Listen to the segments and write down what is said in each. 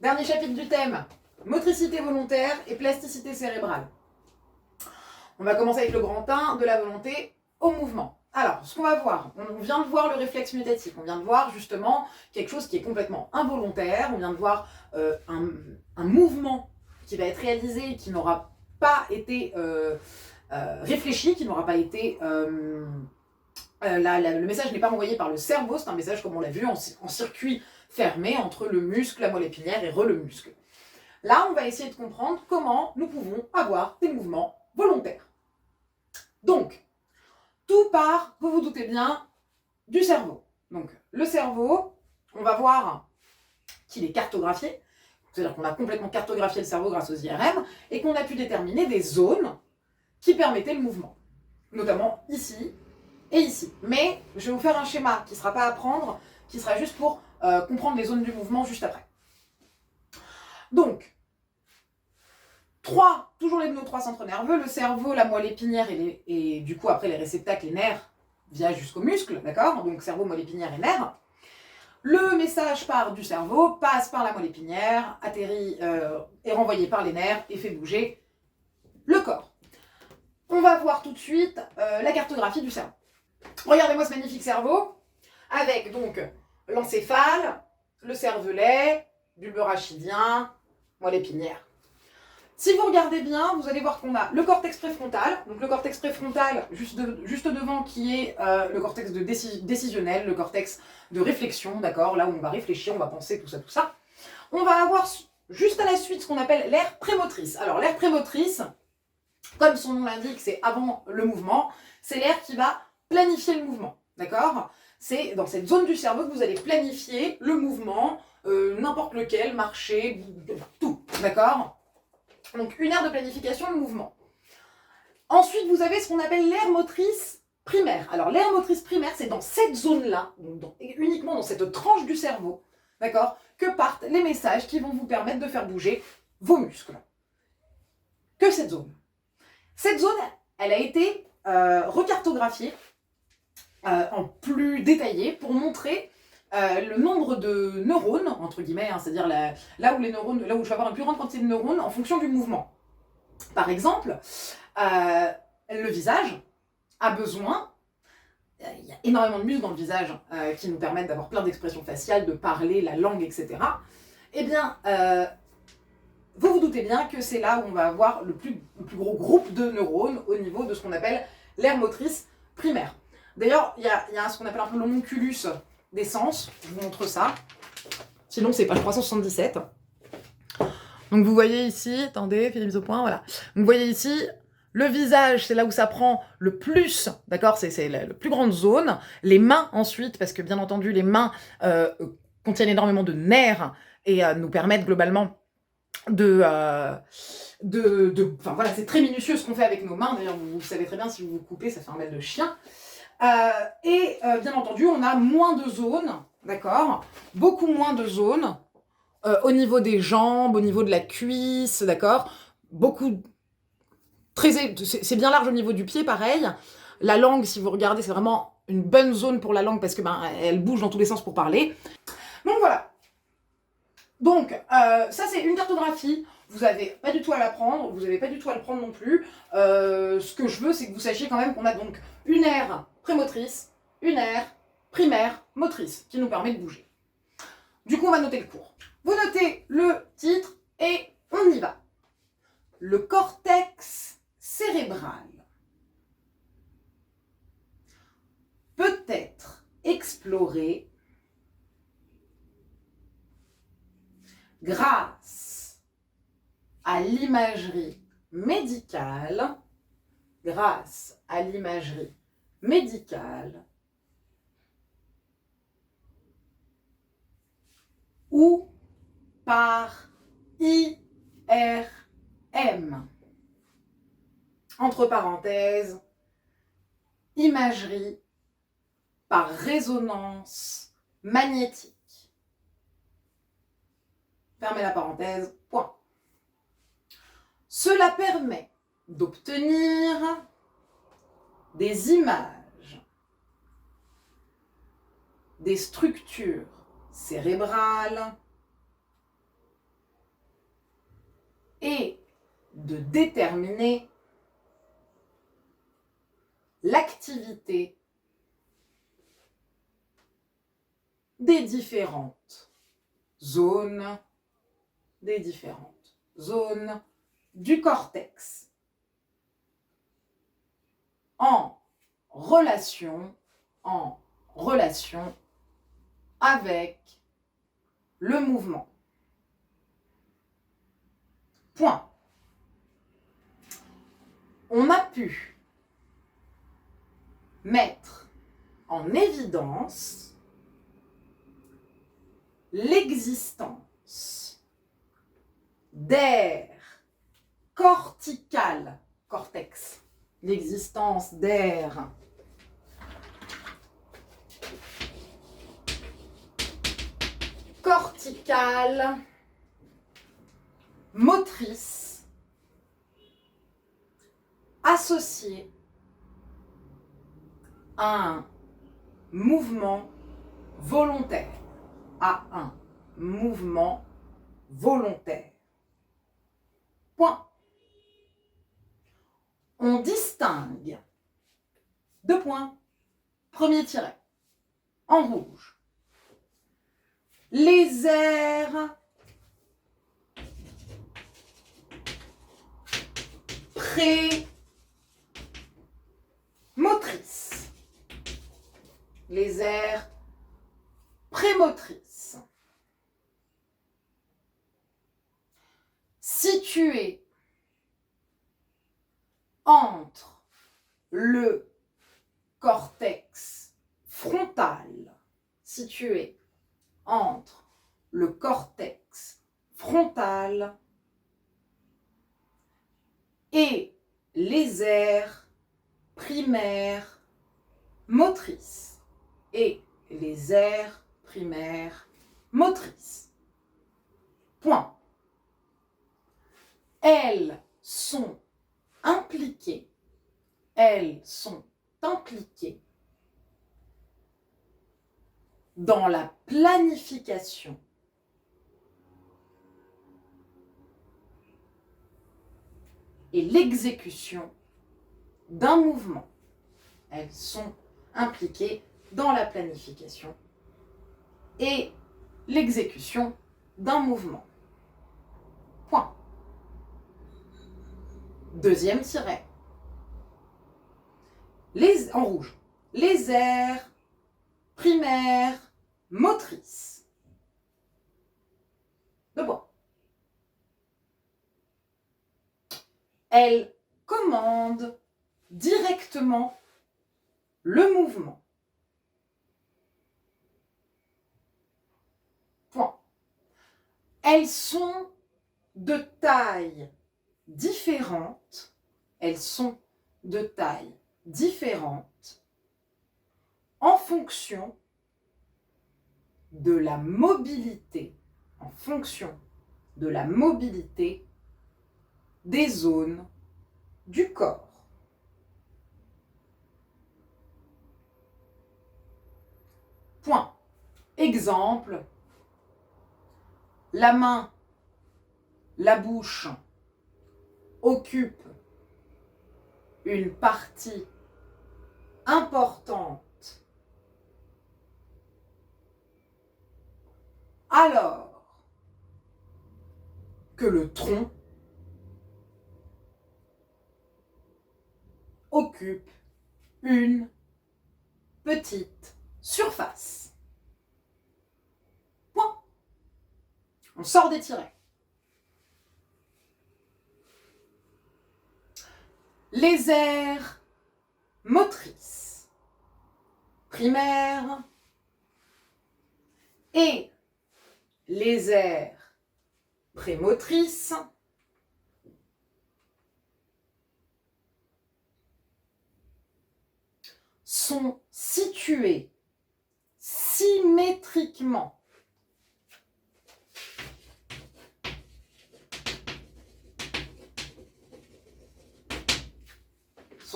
Dernier chapitre du thème, motricité volontaire et plasticité cérébrale. On va commencer avec le grand 1, de la volonté au mouvement. Alors, ce qu'on va voir, on vient de voir le réflexe mutatif, on vient de voir justement quelque chose qui est complètement involontaire, on vient de voir un mouvement qui va être réalisé et qui n'aura pas été réfléchi, qui n'aura pas été... le message n'est pas envoyé par le cerveau, c'est un message, comme on l'a vu, en circuit fermé entre le muscle, la moelle épinière et le muscle. Là, on va essayer de comprendre comment nous pouvons avoir des mouvements volontaires. Donc, tout part, vous vous doutez bien, du cerveau. Donc, le cerveau, on va voir qu'il est cartographié, c'est-à-dire qu'on a complètement cartographié le cerveau grâce aux IRM, et qu'on a pu déterminer des zones qui permettaient le mouvement, notamment ici et ici. Mais je vais vous faire un schéma qui ne sera pas à prendre, qui sera juste pour comprendre les zones du mouvement juste après. Donc, toujours nos trois centres nerveux, le cerveau, la moelle épinière et du coup après les réceptacles, les nerfs, via jusqu'au muscle, d'accord? Donc cerveau, moelle épinière et nerfs. Le message part du cerveau, passe par la moelle épinière, atterrit, est renvoyé par les nerfs et fait bouger le corps. On va voir tout de suite la cartographie du cerveau. Regardez-moi ce magnifique cerveau, avec donc l'encéphale, le cervelet, bulbe rachidien, moelle épinière. Si vous regardez bien, vous allez voir qu'on a le cortex préfrontal, donc le cortex préfrontal juste devant qui est le cortex décisionnel, le cortex de réflexion, d'accord, là où on va réfléchir, on va penser, tout ça. On va avoir juste à la suite ce qu'on appelle l'aire prémotrice. Alors l'aire prémotrice, comme son nom l'indique, c'est avant le mouvement, c'est l'aire qui va planifier le mouvement, d'accord? C'est dans cette zone du cerveau que vous allez planifier le mouvement, n'importe lequel, marcher, tout, d'accord? Donc une aire de planification de mouvement. Ensuite, vous avez ce qu'on appelle l'aire motrice primaire. Alors l'aire motrice primaire, c'est dans cette zone-là, uniquement dans cette tranche du cerveau, d'accord, que partent les messages qui vont vous permettre de faire bouger vos muscles. Que cette zone. Cette zone, elle a été recartographiée en plus détaillé pour montrer le nombre de neurones, entre guillemets, hein, c'est-à-dire là où je vais avoir une plus grande quantité de neurones en fonction du mouvement. Par exemple, le visage a besoin, il y a énormément de muscles dans le visage qui nous permettent d'avoir plein d'expressions faciales, de parler, la langue, etc. Eh bien, vous vous doutez bien que c'est là où on va avoir le plus gros groupe de neurones au niveau de ce qu'on appelle l'aire motrice primaire. D'ailleurs, il y a ce qu'on appelle un peu l'homunculus des sens. Je vous montre ça. Sinon, c'est page 377. Donc, vous voyez ici, attendez, fais les mises au point, voilà. Donc, vous voyez ici, le visage, c'est là où ça prend le plus, d'accord? C'est la plus grande zone. Les mains, ensuite, parce que bien entendu, les mains contiennent énormément de nerfs et nous permettent globalement enfin voilà, c'est très minutieux ce qu'on fait avec nos mains. D'ailleurs, vous savez très bien, si vous vous coupez, ça fait un mal de chien. Bien entendu, on a moins de zones, d'accord, beaucoup moins de zones au niveau des jambes, au niveau de la cuisse, d'accord, c'est bien large au niveau du pied, pareil. La langue, si vous regardez, c'est vraiment une bonne zone pour la langue parce que elle bouge dans tous les sens pour parler. Donc voilà. Donc ça c'est une cartographie. Vous n'avez pas du tout à la prendre, vous n'avez pas du tout à le prendre non plus. Ce que je veux, c'est que vous sachiez quand même qu'on a donc une aire prémotrice, une aire primaire motrice qui nous permet de bouger. Du coup, on va noter le cours. Vous notez le titre et on y va. Le cortex cérébral peut être exploré grâce à l'imagerie médicale, ou par IRM. Entre parenthèses, imagerie par résonance magnétique. Fermez la parenthèse, point. Cela permet d'obtenir des images des structures cérébrales et de déterminer l'activité des différentes zones du cortex en relation avec le mouvement. Point. On a pu mettre en évidence l'existence d'aires corticales, cortex, l'existence d'aires corticales motrices associées à un mouvement volontaire, Point. On distingue deux points. Premier tiret, en rouge. Les aires prémotrices. Les aires prémotrices. Situées entre le cortex frontal, et les aires primaires motrices. Point. Elles sont impliquées dans la planification et l'exécution d'un mouvement. Elles sont impliquées dans la planification et l'exécution d'un mouvement. Point. Deuxième tiret. En rouge. Les aires primaires motrices. Deux points. Elles commandent directement le mouvement. Point. Elles sont de taille différente. En fonction de la mobilité, des zones du corps. Point. Exemple, la main, la bouche occupent une partie importante alors que le tronc occupe une petite surface. Point. On sort des tirets. Les aires motrices primaires et les aires prémotrices sont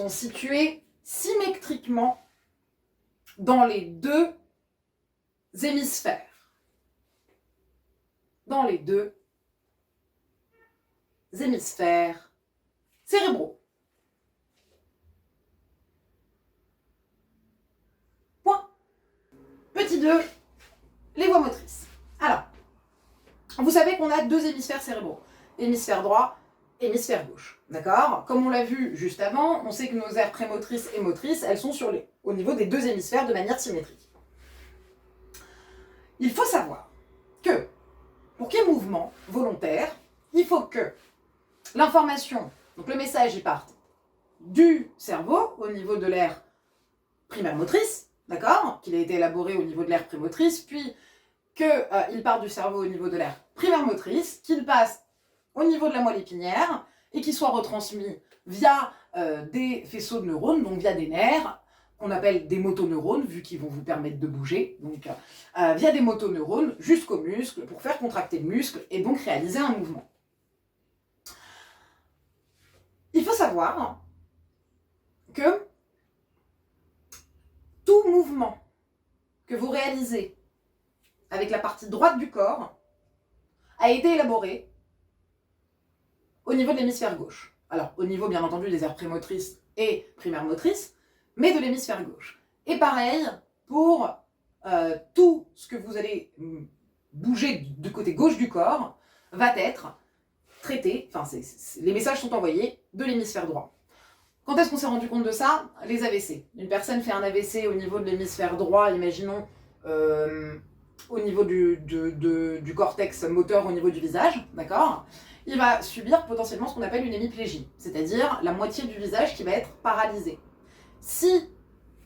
situées symétriquement dans les deux hémisphères. hémisphères cérébraux. Point. Petit 2, les voies motrices. Alors, vous savez qu'on a deux hémisphères cérébraux. Hémisphère droit, hémisphère gauche. D'accord? Comme on l'a vu juste avant, on sait que nos aires prémotrices et motrices, elles sont au niveau des deux hémisphères de manière symétrique. Il faut savoir que, pour qu'il y ait mouvement volontaire, il faut que l'information, donc le message, il parte du cerveau au niveau de l'aire primaire motrice, d'accord, qu'il a été élaboré au niveau de l'aire prémotrice, puis qu'il part du cerveau au niveau de l'aire primaire motrice, qu'il passe au niveau de la moelle épinière et qu'il soit retransmis via des faisceaux de neurones, donc via des nerfs, qu'on appelle des motoneurones, vu qu'ils vont vous permettre de bouger, donc via des motoneurones jusqu'au muscle pour faire contracter le muscle et donc réaliser un mouvement. Il faut savoir que tout mouvement que vous réalisez avec la partie droite du corps a été élaboré au niveau de l'hémisphère gauche. Alors, au niveau, bien entendu, des aires prémotrices et primaires motrices, mais de l'hémisphère gauche. Et pareil pour tout ce que vous allez bouger du côté gauche du corps va être traité, enfin, les messages sont envoyés de l'hémisphère droit. Quand est-ce qu'on s'est rendu compte de ça? Les AVC. Une personne fait un AVC au niveau de l'hémisphère droit, imaginons au niveau du cortex moteur, au niveau du visage, d'accord? Il va subir potentiellement ce qu'on appelle une hémiplégie, c'est-à-dire la moitié du visage qui va être paralysée. Si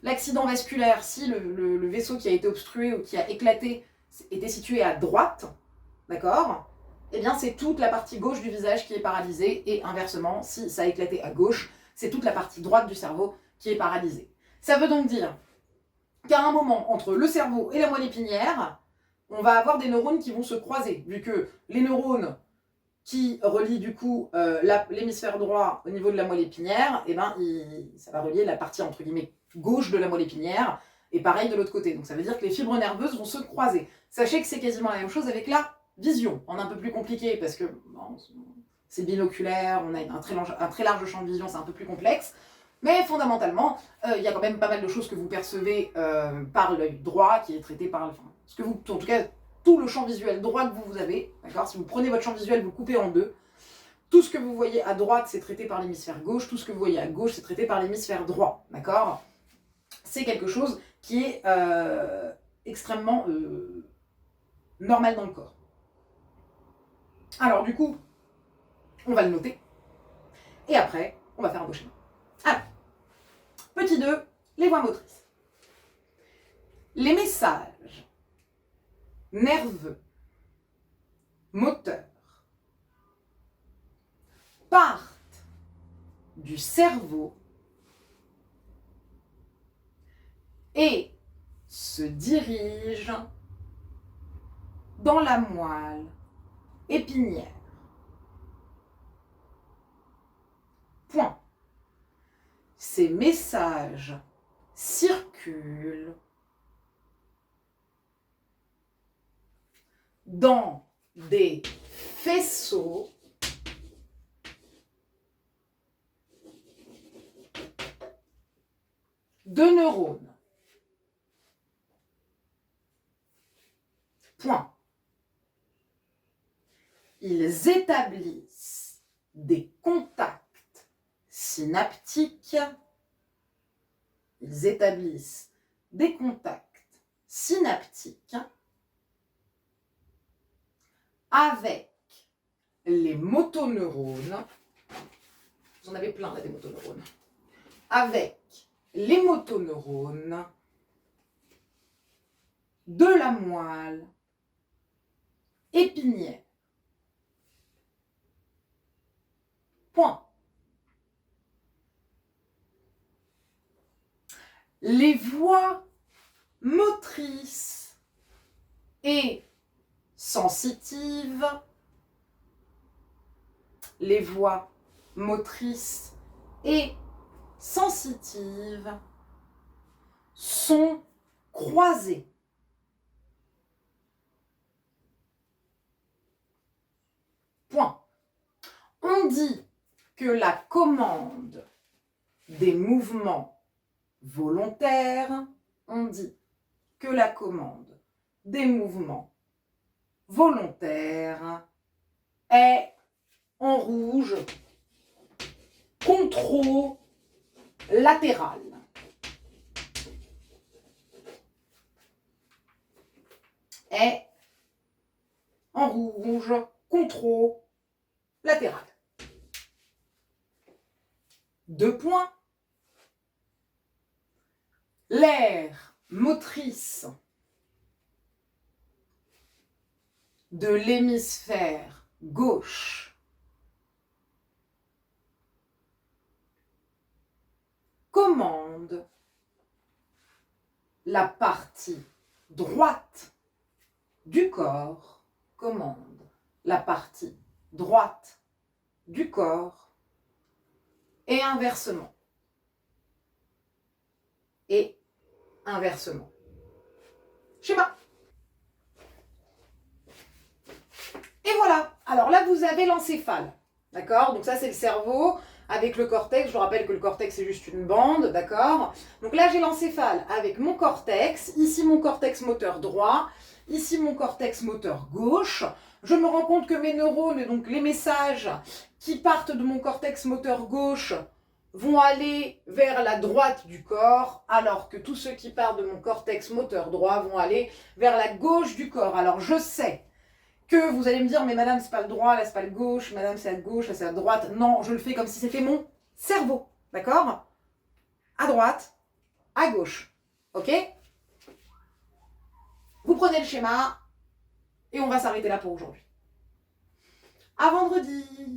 l'accident vasculaire, si le vaisseau qui a été obstrué ou qui a éclaté était situé à droite, d'accord? Eh bien, c'est toute la partie gauche du visage qui est paralysée, et inversement, si ça a éclaté à gauche, c'est toute la partie droite du cerveau qui est paralysée. Ça veut donc dire qu'à un moment, entre le cerveau et la moelle épinière, on va avoir des neurones qui vont se croiser, vu que les neurones qui relient du coup l'hémisphère droit au niveau de la moelle épinière, eh ben, ça va relier la partie entre guillemets gauche de la moelle épinière, et pareil de l'autre côté. Donc ça veut dire que les fibres nerveuses vont se croiser. Sachez que c'est quasiment la même chose avec la vision, en un peu plus compliqué, parce que bon, c'est binoculaire, on a un très large champ de vision, c'est un peu plus complexe, mais fondamentalement, il y a quand même pas mal de choses que vous percevez par l'œil droit, qui est traité par... Enfin, ce que vous, en tout cas, tout le champ visuel droit que vous avez, d'accord? Si vous prenez votre champ visuel, vous le coupez en deux, tout ce que vous voyez à droite, c'est traité par l'hémisphère gauche, tout ce que vous voyez à gauche, c'est traité par l'hémisphère droit, d'accord? C'est quelque chose qui est extrêmement normal dans le corps. Alors du coup, on va le noter, et après, on va faire un beau schéma. Alors, petit 2, les voies motrices. Les messages nerveux, moteurs, partent du cerveau et se dirigent dans la moelle épinière. Point. Ces messages circulent dans des faisceaux de neurones. Point. Ils établissent des contacts synaptiques. Ils établissent des contacts synaptiques avec les motoneurones. Vous en avez plein là des motoneurones. Avec les motoneurones de la moelle épinière. Point. Les voies motrices et sensitives, les voies motrices et sensitives sont croisées. Point. On On dit que la commande des mouvements volontaires, on dit que la commande des mouvements volontaires est en rouge contralatéral. Est en rouge contralatéral. 2 points. L'aire motrice de l'hémisphère gauche commande la partie droite du corps, commande la partie droite du corps et inversement. Et inversement. Schéma. Et voilà. Alors là, vous avez l'encéphale. D'accord? Donc ça, c'est le cerveau avec le cortex. Je vous rappelle que le cortex, c'est juste une bande. D'accord? Donc là, j'ai l'encéphale avec mon cortex. Ici, mon cortex moteur droit. Ici, mon cortex moteur gauche. Je me rends compte que mes neurones, donc les messages qui partent de mon cortex moteur gauche, vont aller vers la droite du corps, alors que tous ceux qui partent de mon cortex moteur droit vont aller vers la gauche du corps. Alors je sais que vous allez me dire, mais madame, c'est pas le droit, là c'est pas le gauche, madame c'est la gauche, là c'est la droite. Non, je le fais comme si c'était mon cerveau, d'accord? À droite, à gauche, ok? Vous prenez le schéma et on va s'arrêter là pour aujourd'hui. À vendredi!